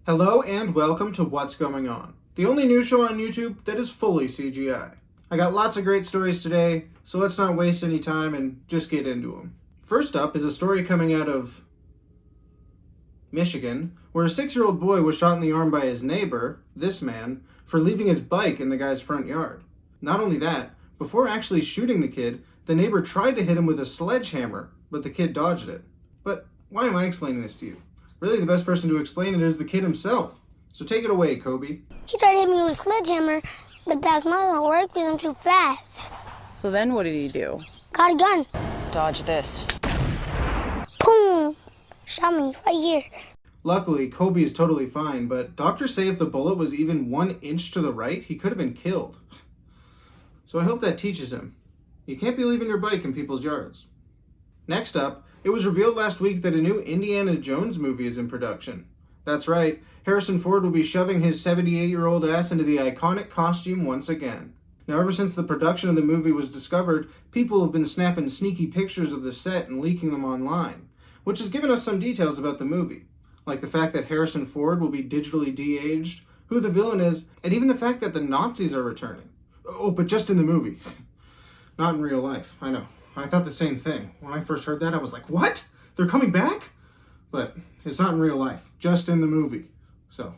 Hello and welcome to What's Going On, the only news show on YouTube that is fully CGI. I got lots of great stories today, so let's not waste any time and just get into them. First up is a story coming out of Michigan, where a 6-year-old boy was shot in the arm by his neighbor, this man, for leaving his bike in the guy's front yard. Not only that, before actually shooting the kid, the neighbor tried to hit him with a sledgehammer, but the kid dodged it. But why am I explaining this to you? Really, the best person to explain it is the kid himself. So take it away, Kobe. He tried to hit me with a sledgehammer, but that's not gonna work because I'm too fast. So then what did he do? Got a gun. Dodge this. Boom! Shot me right here. Luckily, Kobe is totally fine, but doctors say if the bullet was even 1 inch to the right, he could have been killed. So I hope that teaches him. You can't be leaving your bike in people's yards. Next up, it was revealed last week that a new Indiana Jones movie is in production. That's right, Harrison Ford will be shoving his 78-year-old ass into the iconic costume once again. Now, ever since the production of the movie was discovered, people have been snapping sneaky pictures of the set and leaking them online, which has given us some details about the movie, like the fact that Harrison Ford will be digitally de-aged, who the villain is, and even the fact that the Nazis are returning. Oh, but just in the movie. Not in real life, I know. I thought the same thing. When I first heard that, I was like, what? They're coming back? But it's not in real life, just in the movie. So,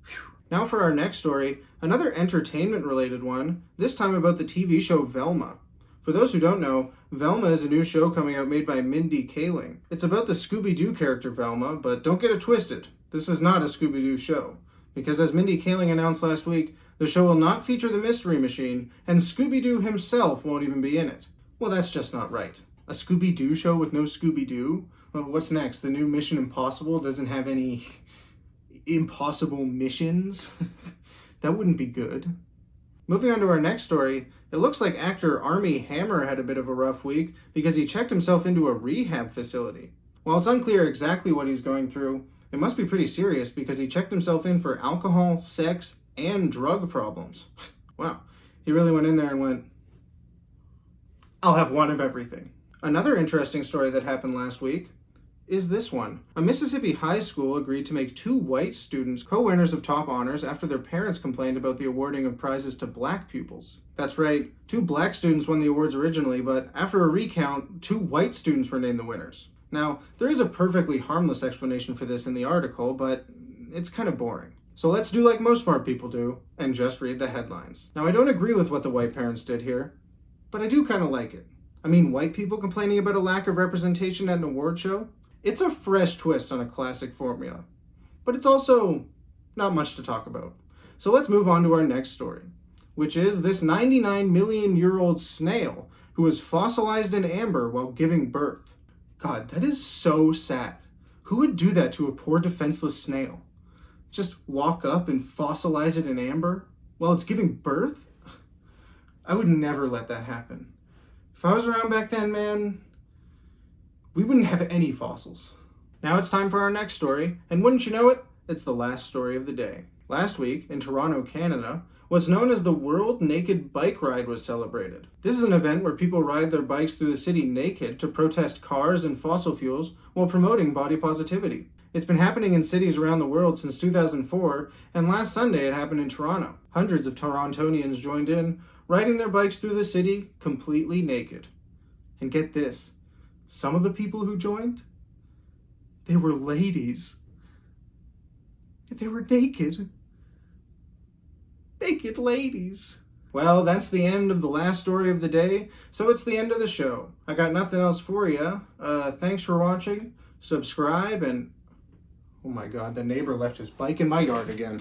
whew. Now for our next story, another entertainment-related one, this time about the TV show Velma. For those who don't know, Velma is a new show coming out made by Mindy Kaling. It's about the Scooby-Doo character Velma, but don't get it twisted. This is not a Scooby-Doo show. Because as Mindy Kaling announced last week, the show will not feature the Mystery Machine, and Scooby-Doo himself won't even be in it. Well, that's just not right. A Scooby-Doo show with no Scooby-Doo? Well, what's next? The new Mission Impossible doesn't have any impossible missions? That wouldn't be good. Moving on to our next story, it looks like actor Armie Hammer had a bit of a rough week because he checked himself into a rehab facility. While it's unclear exactly what he's going through, it must be pretty serious because he checked himself in for alcohol, sex, and drug problems. Wow, he really went in there and went, I'll have one of everything. Another interesting story that happened last week is this one. A Mississippi high school agreed to make 2 white students co-winners of top honors after their parents complained about the awarding of prizes to black pupils. That's right, 2 black students won the awards originally, but after a recount, 2 white students were named the winners. Now, there is a perfectly harmless explanation for this in the article, but it's kind of boring. So let's do like most smart people do, and just read the headlines. Now, I don't agree with what the white parents did here, but I do kind of like it. I mean, white people complaining about a lack of representation at an award show? It's a fresh twist on a classic formula. But it's also not much to talk about. So let's move on to our next story, which is this 99-million-year-old snail who was fossilized in amber while giving birth. God, that is so sad. Who would do that to a poor defenseless snail? Just walk up and fossilize it in amber while it's giving birth? I would never let that happen. If I was around back then, man, we wouldn't have any fossils. Now it's time for our next story, and wouldn't you know it, it's the last story of the day. Last week, in Toronto, Canada, what's known as the World Naked Bike Ride was celebrated. This is an event where people ride their bikes through the city naked to protest cars and fossil fuels while promoting body positivity. It's been happening in cities around the world since 2004, and last Sunday it happened in Toronto. Hundreds of Torontonians joined in, riding their bikes through the city completely naked. And get this, some of the people who joined, they were ladies. They were naked. Naked ladies. Well, that's the end of the last story of the day, so it's the end of the show. I got nothing else for you. Thanks for watching. Subscribe, and oh my god, the neighbor left his bike in my yard again.